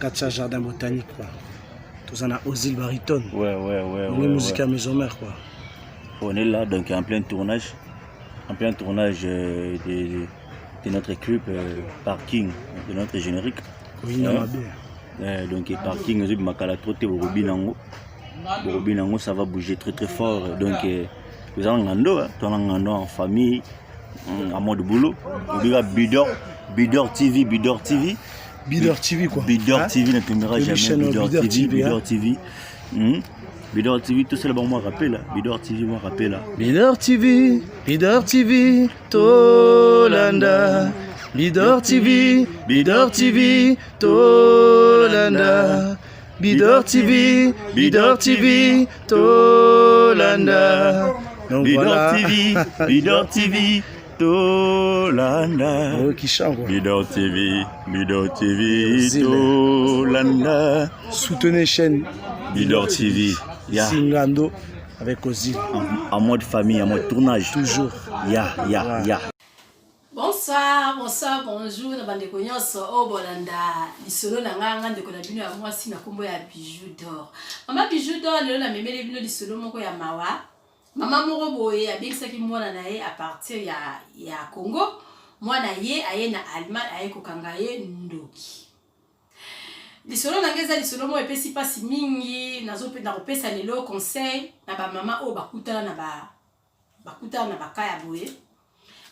Katia Jardin Botanique quoi. Tout en Ozil Baritone. Ouais. On est musique à Maison Mère quoi. On est là donc en plein tournage. De notre clip Parking, de notre générique. Oui, donc Parking, ça va bouger très fort. Donc nous allons en famille, en mode boulot. Bidor TV. Bidor TV quoi. Bidor TV ne tombera jamais. Bidor TV. Bidor TV, tout ça là, moi rappelle là. Bidor TV, moi rappelle là. Bidor TV, Tolanda. Bidor TV, Tolanda. Bidor TV, Tolanda. Donc voilà. Bidor TV, Tolanda. Oh, qui chante quoi. Bidor TV, Tolanda. Soutenez chaîne Bidor TV. Singando avec Ozil. En mode famille, en mode tournage. Toujours. Bonsoir, bonjour, na bande konyoso o bolanda lisolo na nganga ndeko na bino ya mwasi na kombo ya Bijou d'Or. Mama Bijou d'Or lelo na memele bino lisolo moko ya mawa. Mama moko boye abikisaki mwana na ye à partir ya Congo. Mwana ye aye na Allemagne aye kokanga ye ndoki. Lisolo na ngeza lisolo mo epesi pasi mingi na kopesa lelo conseil na ba mama o bakutana na bakaya boye.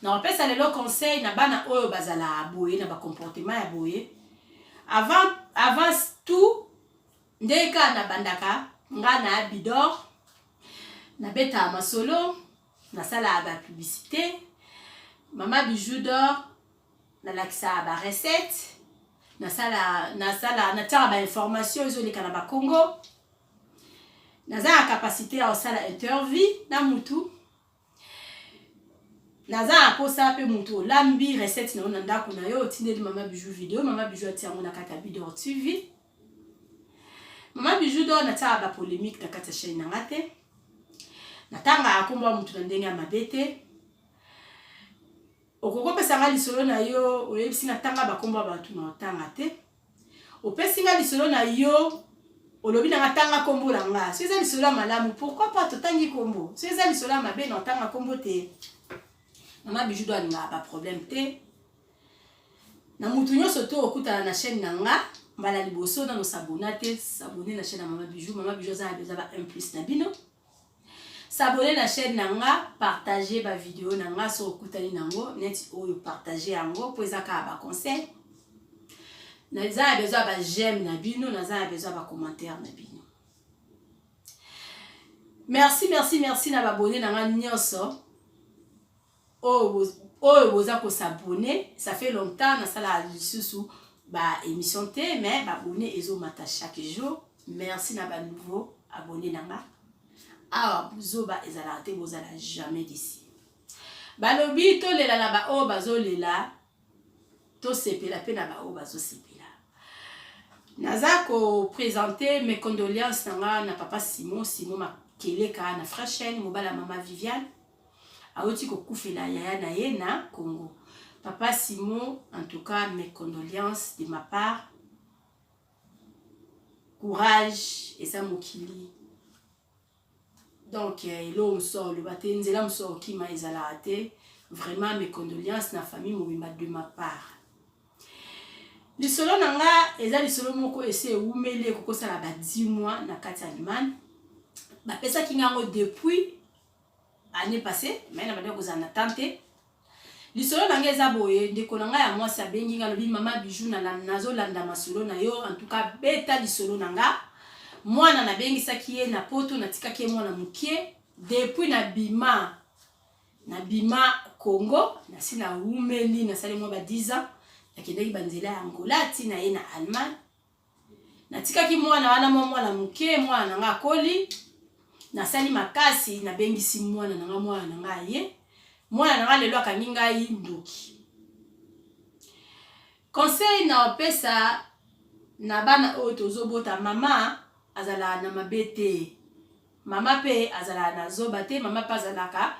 Na opesa lelo conseil na bana oyo bazala boye na ba comportement ya boye. Avant tout ndeka na bandaka nga na Bidor na beta masolo na sala ba publicité. Mama Bijou d'Or na lakisa ba recette na tara ba information ezoleka na ba Congo. Na za capacité ya sala interview na mutu. Naza aposa pe mutu lambi recette na onda ndako na yo tindeli Mama Bijou video. Mama Bijou atiango na kata Bidor TV. Mama Bijou d'Or na tara ba polémique na kata chaîne na ngate. Natanga akomba mutu na ndenge ya mabete. Okoko pesa nga lisolo na yo oyebisi na tanga bakomba batu na tanga te. Opesi nga lisolo na yo olobi na tanga kombo la nga. Si eza lisolo malamu pourquoi pas totangi kombo. Si eza lisolo mabe na tanga kombo te. Mama Bijou d'Or nga ba problème te. Na mutu nyonso to okutana na chaîne na nga mbala liboso na no s'abonner na chaîne na Mama Bijou. Mama Bijou za ba 1+ na bino. S'abonner la chaîne nanga, partager ba vidéo nanga so okutani nango, neti oyo partager yango po ezaka ba conseil. Na za besoin ba j'aime na bino, na za besoin ba commentaire na bino. Merci na ba abonner nanga nyonso. Oyo boza ko s'abonner, ça fait longtemps na sala lisusu ba émission te mais ba abonner ezo mata chaque jour. Merci na ba nouveau abonner nanga. Ah, bozoba ezala te bozala jamais d'ici. Balobi to lela na ba o bazo lela to sepela pe na ba o bazo sepela. Naza ko présenter mes condoléances na papa Simon Makeleka na frère Chen mobala mama Viviane. Aoti ko kufela yaya na ye na Congo. Papa Simon, en tout cas mes condoléances de ma part. Courage et ça mokili. Donc, l'homme sort le matin, l'homme sort qui m'a exalté. Vraiment, mes condoléances na famille de ma part. Le solo nanga, eza le solo moko ese umele koko sala ba 10 mois na kati Allemagne. Ba pesa kingango depuis année passée, mais na bade ko za na tante. Le solo nanga eza boye ndeko nanga ya mwasi abengi ngalobi Mama Bijou na nazo landa masolo na yo, en tout cas beta le solo nanga. Mwana na bengi sakiye na poto na tikaki mwana mukie depuis na bima Congo na sina umeli na sale mwa ba 10 ans nakendeki banzela ya Angola tina ye na Allemagne na tikaki mwana wana mwana mukie mwana nga koli na sali makasi na bengi si mwana nga ye mwana nga lelo akaninga yinduki conseil na opesa na bana oto zobota mama azala na mabete mama pe azala na zoba te mama pa azalaka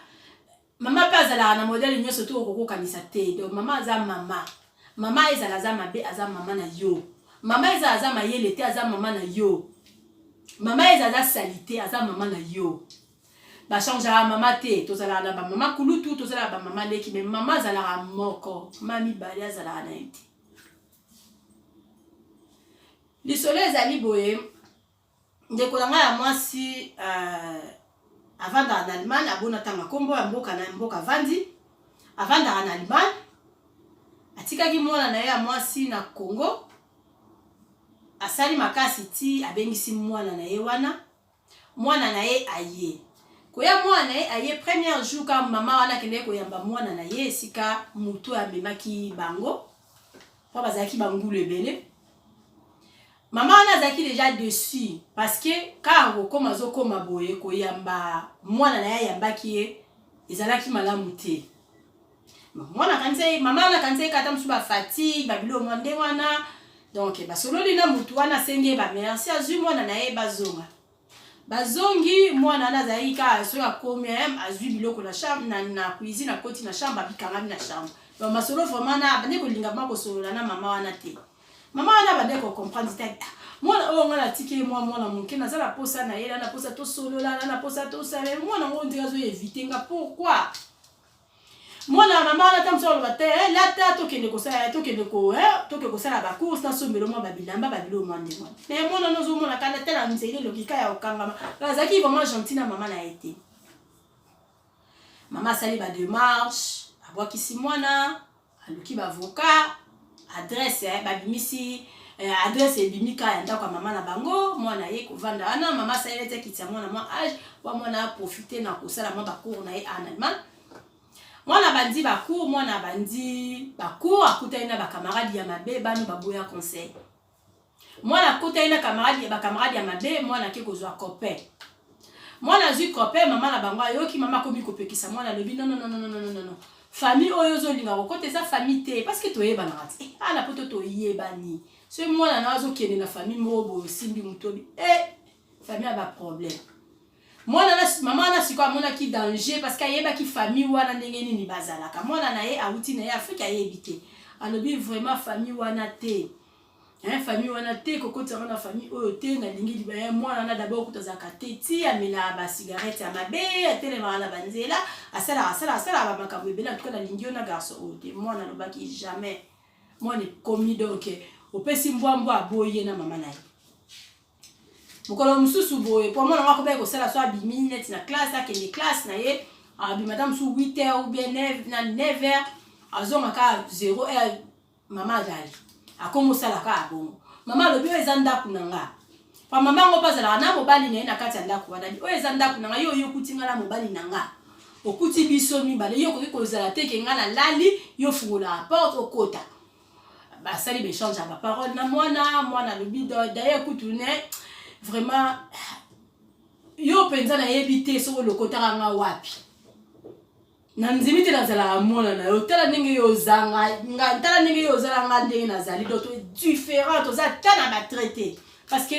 na modèle nyonso to okoko kanisa te donc mama aza mama ezala za mabe aza mama na yo mama eza aza mayele te aza mama na yo. Mama eza aza salite aza mama na yo. Ba changera mama te, tozala na ba mama kulutu, tozala ba mama leki, mais mama zala moko, mami bali azala na ite. Lisolo ezali boye, ndeko na nga ya mwasi avanda en Allemagne, abona tanga kombo ya mboka na mboka vandi, avanda en Allemagne, atikaki mwana na ye ya mwasi na Congo, asali makasi ti abengisi mwana na ye wana, mwana na ye aye. Koya mwana na ye aye premier jour ka mama wana kende koyamba mwana na ye esika mutu amemaki bango, po bazalaki bangulu ebele. Maman on a zaki déjà dessus parce que quand comme azokoma boye ko yamba mwana na ya yamba ki ezalaki malamu te. Mwana kanze maman na kanze kata msuba fatigue babilo mwande wana donc ba solo lina mutu wana senge ba merci azu mwana na ye bazonga. Bazongi mwana na zaika so ya komem azu biloko na chambre na cuisine na koti na chambre bikanga na chambre. Donc masolo vraiment na bande ko linga ma ko solo na mama wana te. Maman wana bande ko comprendre dit mwana o ngala tiki mwana monke na zala posa na yela na posa to solo la na posa to sale mwana ngo ndika zo éviter nga pourquoi mwana mama wana tamso ba te la ta to kende ko sala to kende ko to ke ko sala ba course na sombelo mwa babilamba babilo mwande mwana mais mwana no zo mwana kana tela mzeli lokika ya okanga bazaki vraiment gentil na mama na été mama sali ba démarche abwaki si mwana aluki ba avocat adresse babimisi adresse ebimika ya ndako ya mama na bango mwana ye kovanda wana mama saelete kitia mwana mwa âge wa mwana profiter na kosala mwa bacours na ye en Allemagne mwana bandi bacours mwana bandi bacours akutani na bakamaradi ya mabe bano baboya conseil mwana akutani na bakamaradi ya mabe mwana ke kozwa copain mwana zui copain mama na bango ayoki mama komi kopekisa mwana lobi non famille oyo zolinga kokote za famille te parce que toyeba na rati ala poto toyebani so mwana na zo kene na famille mobo simbi mutobi famille a ba problème mwana na mama na siko amona ki danger parce que ayeba ki famille wana ndenge nini bazalaka mwana na ye auti na ye Afrika yebite alobi vraiment famille wana te famille wana te kokota na famille oyo te na lingi libaya mwana na d'abord kutazaka te ti amela ba cigarette ya mabe atele mwana banzela asala ba makambo ebela tuka na lingi na garçon oyo te mwana no baki jamais mwana komi donc opesi mbwambwa aboye na mama na ye mukolo mususu boye po mwana ngako ba ko sala so abimi net na classe akende classe na ye abi madame sou 8h ou bien 9h azonga ka 0h mama dali akomo sala ka bongo mama lobi eza ndaku nanga pa mama ngo pazala na mobali na ye na kati ya ndaku wana o eza ndaku nanga yo kutinga la mobali nanga okuti biso mibale yo ko zala te ke ngana lali yo fungula porte okota basali béchange ba parole na mwana lobi d'ailleurs kutune vraiment yo penza na yebite so lokota nga wapi na nzimite na zala mona na yo tala ndenge yo zanga nga tala ndenge yo zala nga ndenge na zali donc différent to za tana ba traité parce que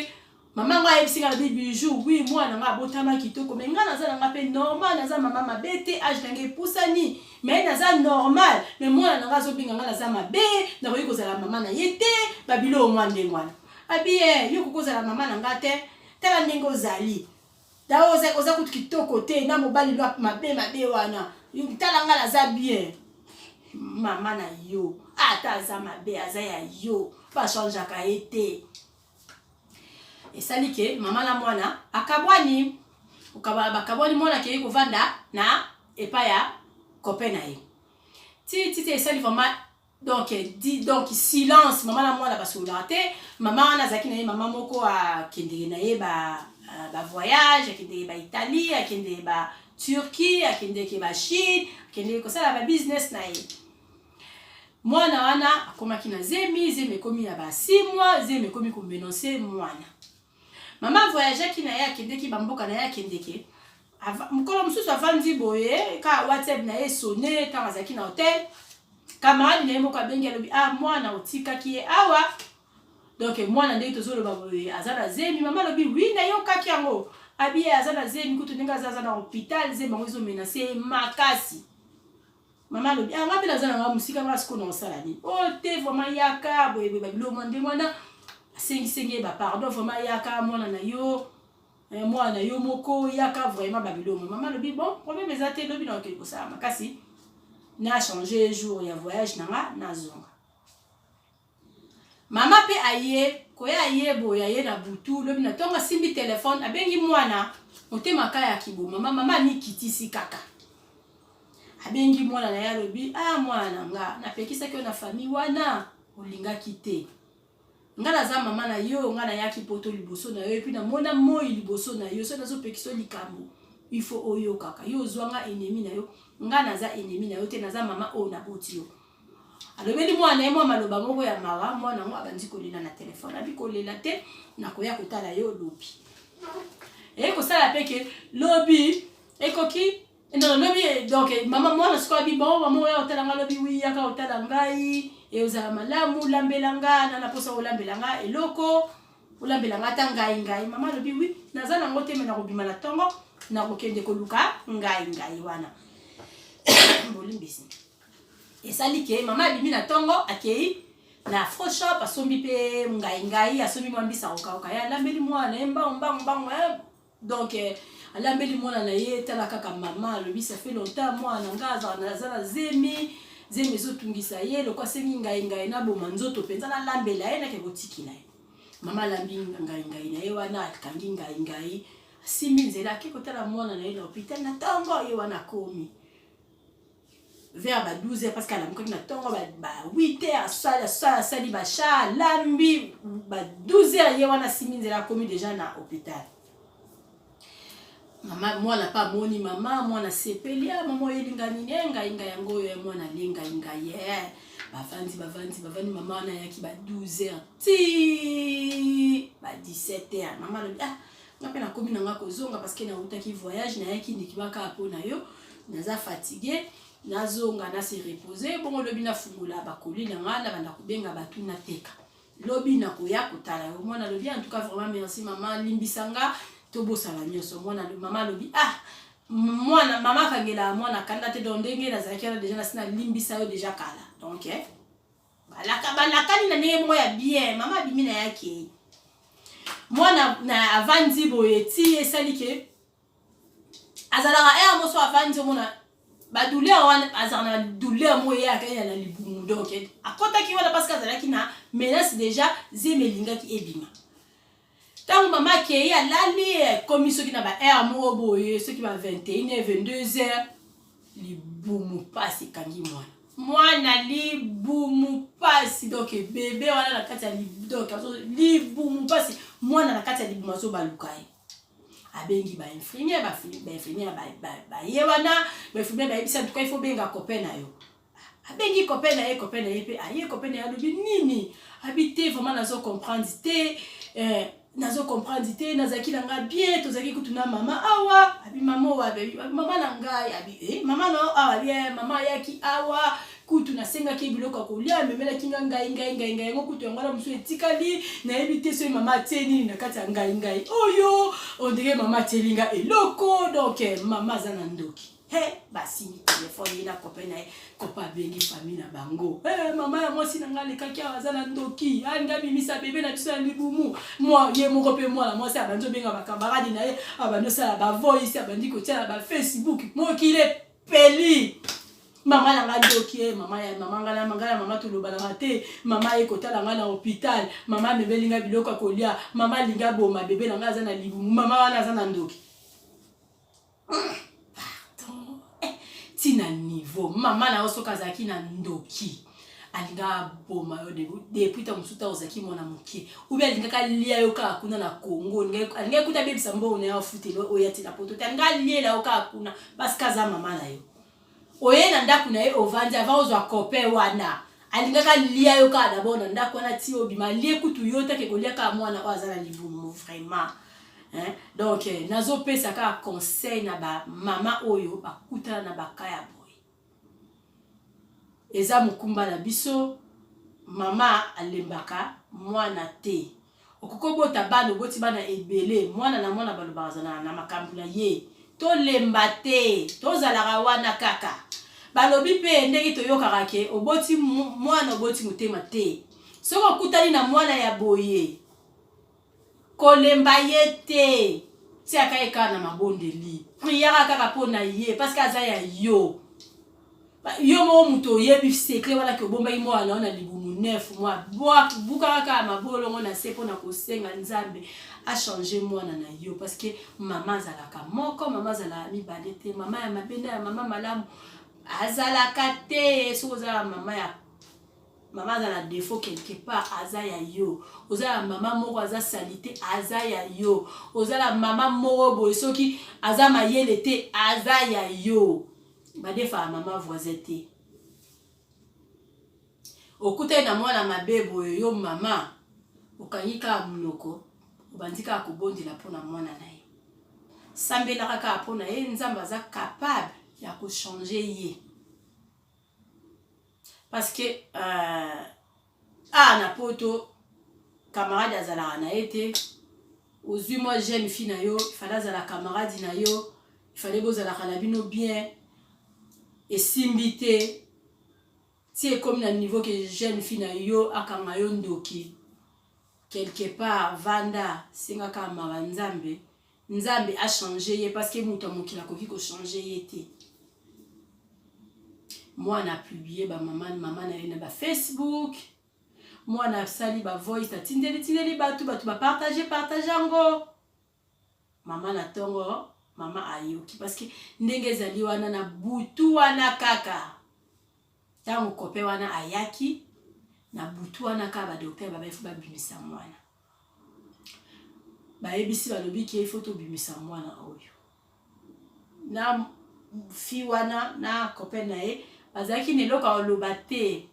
maman nga yebsinga na bijou oui mwana nga botama kitoko mais nga na zala nga pe normal na za mama mabete age nange pusani mais na za normal mais mwana nga zo binga nga na za mabe na ko yiko zala mama na yete babilo mwande mwana abi yo ko zala mama na nga te tala ndenge ozali da oza kutu kitoko te na mobali lo mabe wana yo tala nga la za bien mama na yo ata za mabe aza ya yo ba change ka ete esali ke mama na mwana akabwani bakabwani mwana ke kovanda na epa ya copain na ye ti esali vraiment donc silence mama na mwana basola te mama na zaki na ye mama moko akendeke na ye ba voyage akendeke ba Italie akendeke ba Turquie akendeke ba Chine akendeke kosala ba business na ye mwana wana akomaki na zemi komi na ba 6 mois zemi komi ko menoncer mwana mama voyage ki na ye akendeki bamboka na ye akendeke mukolo mususu avandi boye ka WhatsApp na ye sonné ta mazaki na hotel camarade na ye moko abengi alobi mwana otikaki ye awa donc mwana ndenge tozoloba boye aza na zemi mama alobi oui na yo kaki yango abi aza na zemi kutu ndenge aza na hôpital zemi bango ezomenase makasi mama alobi nga mpe naza na nga musika nga siko na osala nini o te vraiment yaka boye babilo mwande mwana sengi ba pardon vraiment yaka mwana na yo mwana yo moko yaka vraiment babilomo maman lobi bon problème ezate lobi na okeli kosala makasi na changer jour ya voyage nanga na zonga mama pe aye koya aye boya ye na butu lobi na tonga simbi téléphone abengi mwana motema kaya kiboma mama ni kitisi kaka abengi mwana na ya lobi mwana nga napekisa ko na famille wana olinga kite nga naza mama na yo nga na yaki poto liboso na yo epi na mona moi liboso na yo so nazo pekiso likambo il faut oyo kaka yo zwanga ennemi na yo nga naza ennemi na yo te naza mama o na boti yo alobeli mwana emo maloba moko ya mawa mwana ngo abandi kolela na telefone abi kolela te nakoya kotala yo lobi kosala peke lobi ekoki non lobi donc mama mwana siko bi bon mama ya otala nga lobi wi yaka otala ngai ozala malamu lambelanga na posa olambelanga eloko olambelanga ta ngai mama lobi wi naza nango te mena kobima na tongo na kokende koluka ngai wana bolimbisi esali ke mama abimi na tongo akei na Photoshop asombi pe ngai asombi mwambisa oka ya lambeli mwana mbang donc alambeli mwana na ye tala kaka mama lobi ça fait longtemps mwana ngaza na zemi ezotungisa ye lokwa sengi ngai na boma nzoto penza na lambela ye na ke botikila ye mama lambi ngai na ye wana akangi ngai simbi nzela ke kotala mwana na ye na hôpital na tongo ye wana komi vers 12h parce qu'elle a encore na tongo 8h sali ba cha lambi 12h ye wana simbi nzela komi déjà na hôpital mama mwana pa moni mama mwana sepelia mama yelingani ngai yango yo mwana linga ye bavandi mama na yaki 12h ti 17h mama lobi ngape na komi nanga kozonga parce que na utaki voyage na yaki ndikibaka apo na yo naza fatigué nazonga na se reposer bon lobi na fungula bakoli nanga na banda kubenga batu na teka lobi na koya kotala yo mwana lobi en tout cas vraiment merci maman limbisanga tobosala nyonso mwana mama lobi mwana mama kangela mwana kanda te ndenge na zakela déjà na sina limbisa yo déjà kala donc balakani na ndenge mo ya bien mama bimi na yake mwana na avandi boyeti esali ke azalaka moso avandi mona ba douleur wana azana douleur mo ya kaya na libumu donc akota ki wana parce que azalaki na menace déjà zemelinga ki ebima tant maman qui est allé comme ceux qui n'a pas air mo boye ceux qui va 21h 22h libumu passe kangi mwana libumu passe donc bébé wana na kati ya donc libumu passe mwana na kati ya libumu so balukai abengi ba infirmier ba yewana ba infirmier ba ibisa tout cas il faut benga copain na yo abengi copain na ye pe aye copain na yo lobi nini habité vraiment nazo comprendre nazo comprendre te nazaki nanga bien tozaki kutuna mama awa abi mama wa mama na ngai abi mama no awa bien mama yaki awa kutu na senga ki biloko kolia memela kinga ngai ngo kutu ngala musu etikali na ebite so mama teni na kati ngai oyo on dirait mama telinga eloko donc mama zana ndoki basi ni telefone na copain na kopa bengi famille na bango mama ya mwasi na ngale kaki azana ndoki anga bimisa bébé na biso ya libumu moi ye moko pe moi la mwasi abanzo benga ba camarade na ye abando sala ba voice abandi ko tia ba Facebook mo kile peli mama na ndoki mama ngala mama tuloba na mate mama e kotala ngala hôpital mama mebelinga biloko kolia mama linga boma bébé na ngala zana libumu mama wana zana ndoki tina niveau mama na osoka zaki na ndoki alinga boma yo depuis ta musuta ozaki mona mukie ubi alinga ka lia yo ka kuna na Congo alinga kuta baby sambo na yo futelo oyati na poto tanga lia la ka kuna parce que za mama na yo oye na ndaku na ye ovandi ava ozwa copain wana alinga ka lia yo ka d'abord na ndaku na ti obima lie kutu yo take ko lia ka mwana azala libumu vraiment donc nazo pesa ka conseil na ba mama oyo bakuta na bakaya boy eza mukumba na biso mama alembaka mwana te okokobota bana oboti bana ebele mwana na mwana balobazana na makambu na ye to lemba te to zalaka wana kaka balobi pe ndenge to yokaka ke oboti mwana oboti mutema te soko kutali na mwana ya boye kolemba ye te tiaka ye kaka na mabondeli priere kaka mpo na ye parce que aza ya yo yo mo muto oyebi sekle wana ke obombaki mwana wana libumu 9 mois bukaka kaka mabolongo na se mpo na kosenga nzambe achange mwana na yo parce que mama azalaka moko mama azalaka mibale te mama ya mabenda ya mama malamu azalaka te soki ozala mama ya mama azala défaut quelque part aza ya yo ozala mama moko aza salite aza ya yo ozala mama moko boye soki aza mayele te aza ya yo badefa mama voisin te okutai na mwana mabe boye yo mama okangi kaka munoko obandi kaka kobondela mpona mwana na ye sambelaka kaka mpona ye nzambe aza capable ya kochange ye parce que na poto camarade azalaka na ye te ozwi mwa jeune fille na yo ifale azala camarade na yo ifale bozalaka na bino bien esimbi te ti ekomi na niveau ke jeune fille na yo akanga yo ndoki quelque part vanda sengaka mawa nzambe a changé ye parce que mutu amokili akoki kochange ye te mwana publie mama na ye na Facebook mwana asali voice atindeli bato bapartage yango mama na tongo mama ayoki parce que ndenge ezali wana na butu wana kaka ntango kope wana ayaki na butu wana kaka badokter babaefu babimisa mwana bayebisi balobi ke ifo tobimisa mwana oyo na fi wana na kope na ye bazalaki na eloko aloba te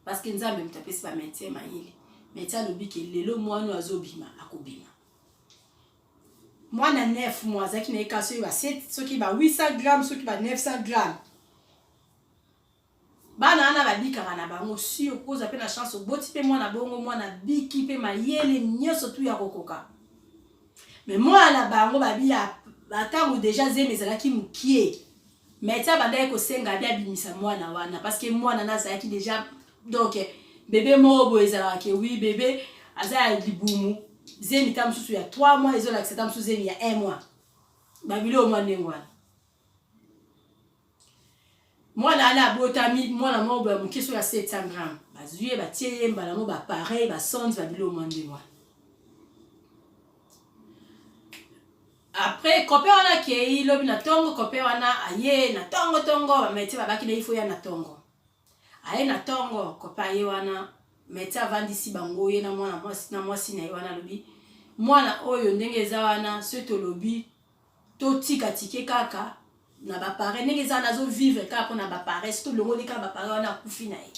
parce que nzambe moto apesi bamédecin mayele médecin alobi ke lelo mwana azobima akobima mwana 9 mois azalaki na ye ka soki ba 7 soki ba 800 grammes soki ba 900 grammes bana wana babikaka na bango si okoza mpe na chance oboti mpe mwana bongo mwana biki mpe mayele nyonso tu ya kokoka me mwana bango babi batango deja zemi ezalaki mokie médecin bandaki kosenga abi abimisa mwana wana parce que mwana nazalaki deja donc bébé moko boye ezalaka ke wi bébé aza ya libumu zemi ta mosusu ya 3 mois ezolakisa ta mosusu zemi ya 1 mois babili omwa ndenge wana mwana wana abotami mwana moko boye moke so ya 700 grammes bazwi ye batie ye mbala mo bapareil basonde babili omwa ndenge wana après copain wana kei lobi na tongo copain wana aye na tongo bameti babaki na ifo ya na tongo aye na tongo copain ye wana meti avandisi bango ye na mwana mwasi na ye wana lobi mwana oyo ndenge eza wana so tolobi totika tike kaka na bapare ndenge eza wana azovivre kaka mpo na bapare so tolongoli kaka bapare wana akufi na ye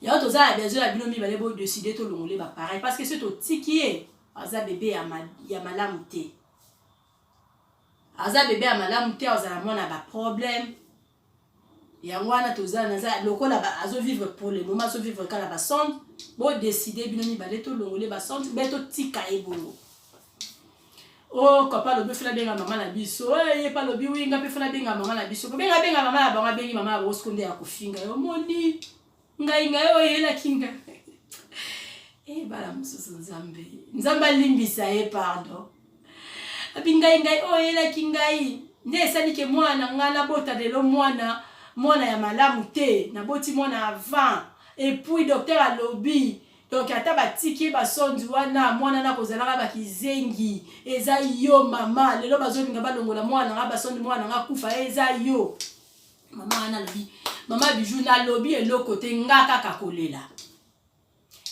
yango tozala besoin ya bino mibale bodeside tolongole bapare parce que so totiki ye aza bebe ya malamu te aza bebe ya malamu te azala mwana baproblème yango wana tozala naza lokola azovivre pour le moment azovivre kaka na basonde bodeside bino mibale tolongole basonde be totika ye bongo o papa lobi fela benga mama na biso ye pa lobi winga mpe fela benga mama na biso benga mama na bango abengi mama ya bosekonde ya kofinga yo moni ngai oyo oyelaki nga bala mosusu nzambe alimbisa ye pardon abi ngai oyelaki ngai nde esalike mwana ngai nabota lelo mwana ya malamu te naboti mwana avant et puis docteur alobi donc ata batiki basondi wana mwana na kozalaka bakizengi eza yo mama lelo bazolinga balongola mwana nga basondi mwana nga kufa eza yo mama wana lobi mama bijou na lobi eloko te nga kaka kolela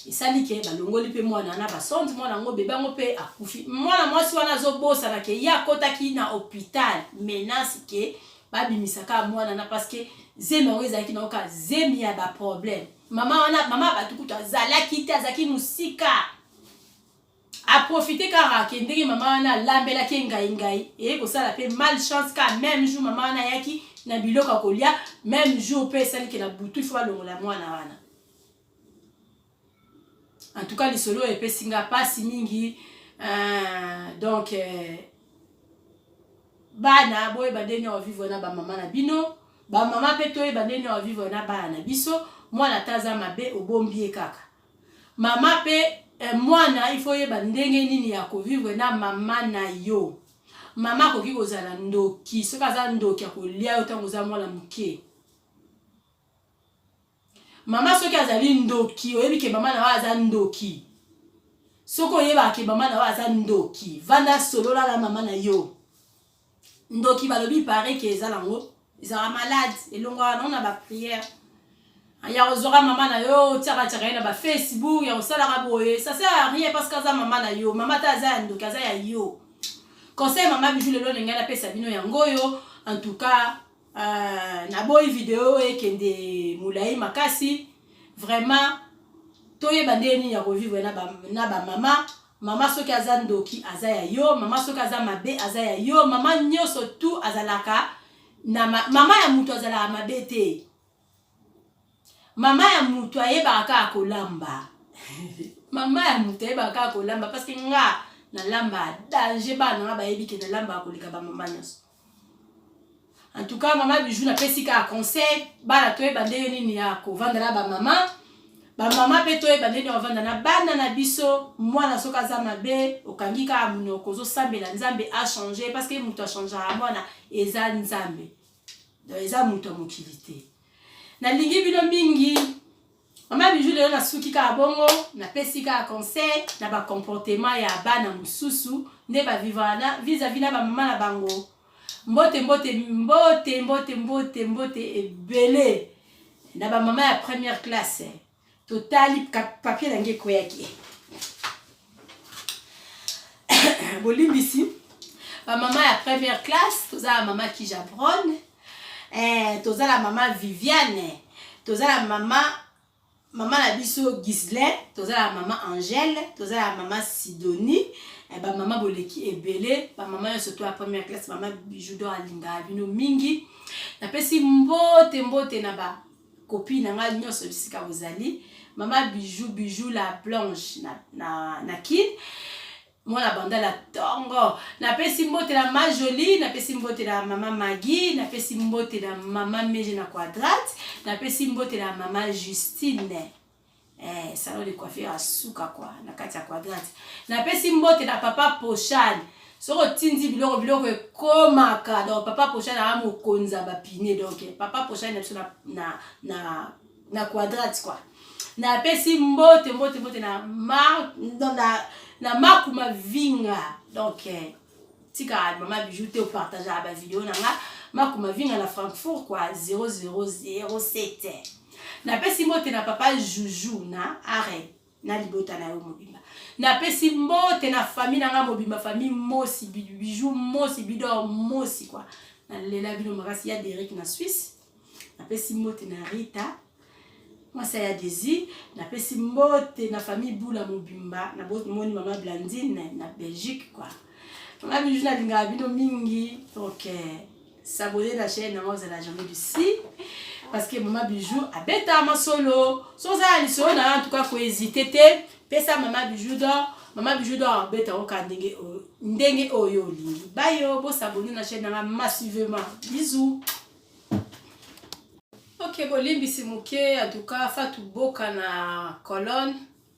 esalike balongoli mpe mwana na basondi mwana ngo bebe yango mpe akufi mwana mwasi wana azobosana ke ye akotaki na hôpital menace ke babimisaka mwana na parce que zemi yango ezalaki na oka zemi ya baproblème mama batukutu azalaki te azalaki mosika aprofite kaka ke ndenge mama wana alambelaki ngai eye kosala mpe malchance ka même jour mama wana ayaki na biloko ya kolia même jour mpe esaliki na butu ifo balongola mwana wana en tout cas lisolo epesi nga pasi mingi donc bana boyeba ndenge ovivre na bamama na bino bamama mpe toyeba ndenge ovivre na bana na biso mwana ta aza mabe obombi ye kaka mama mpe mwana il faut yeba ndenge nini ya kovivre na mama na yo. Mama koki kozala ndoki, soki aza ndoki akolia yo ntango oza mwana moke. Mama soki azali ndoki, oyebi ke mama na yo aza ndoki. Soki oyeba ke mama na yo aza ndoki, vanda solola na mama na yo. Ndoki balobi pare ke eza nango, ezala malade, elongo wana na ba prière. Ya ozora mama na yo, tiaka na ba Facebook, ya osala boye, ça sert à rien parce que aza mama na yo, mama ta aza ndoki aza ya yo. Conseil Mama Bijou lelo nengana pesa bino yango yo, en tout cas na boy vidéo e kende mulai makasi, vraiment toye bandeni ya revivre na ba mama soki aza ndoki aza ya yo, mama soki aza mabe aza ya yo, mama nyoso tu azalaka na mama ya mutu azalaka mabe te. Mama ya mutu ayebaka akolamba. Mama ya mutu ayebaka akolamba parce que nga na lamba danger ba na ba yebi ke na lamba akolika ba mama nyoso. En tout cas Mama Bijou na pesi ka conseil ba la toye bande nini ya ko vandala ba mama pe toye bande ni vanda na bana na biso mwana soka za mabe okangika munoko zo sambela nzambe a changer parce que mutu a changer mwana eza nzambe. Donc eza mutu mokilité. Na lingi bino mingi Mama Bijou lelo na suki ka bongo na pesi ka conseil na ba comportement ya bana mususu nde ba vivana vis-à-vis na ba mama na bango. Mbote ebele na ba mama ya première classe totali papier na ngeko yake bolimbisi ba mama ya première classe toza mama Kijabron toza la mama Viviane toza la mama na biso Gislain toza la mama Angèle toza la mama Sidonie ba mama boleki ebele ba mama surtout à première classe Mama Bijou do alinga bino mingi na pesi mbote na ba copine nga nyoso bisika bozali Mama Bijou la Blanche na kin mwana banda la tongo na pesi mbote la Majoli na pesi mbote la Mama Maggie na pesi mbote la Mama Meje na Quadrate na pesi mbote la Mama Justine salon de coiffure à souka quoi na kati ya Quadrate na pesi mbote na Papa Pochane soko tindi biloko ekomaka donc Papa Pochane a mokonza bapine donc Papa Pochane na Quadrate quoi na pesi mbote na makuma vinga donc tika Mama Bijou te partager ba vidéo nanga makuma vinga na Francfort quoi 0007 na pesi mbote na Papa Joujou na are na libota na yo mobimba na pesi mbote na famille nanga mobimba famille Mosi Bijou Mosi Bidor Mosi quoi na lela bino makasi ya Derek na Suisse na pesi mbote na Rita moi ça ya Désir na pesi mbote na famille Boula mobimba na moni Mama Blandine na Belgique quoi Mama Bijou na linga bino mingi donc s'abonner la chaîne na moi la journée du 6 parce que Mama Bijou a beta ma solo so ça ni so na en tout cas faut hésiter te pesa Mama Bijou do beta o ndenge oyo li bayo bo s'abonner la chaîne na massivement bisous. Ok bolimbisi muke en tout cas Fatou Boka na colonne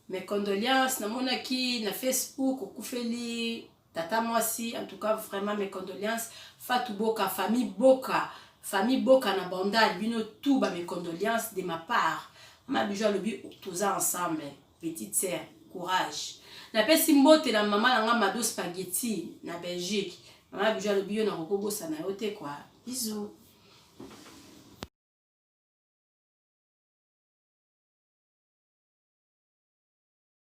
mes condoléances na monaki na Facebook okufeli tata mwasi en tout cas vraiment mes condoléances Fatou Boka famille Boka na banda bino tout ba mes condoléances de ma part Mama Bijou lobi tous ensemble petite sœur courage na pesi mbote na mama na nga Mado Spaghetti na Belgique Mama Bijou lobi yo na kokobosa na yo te quoi bisous.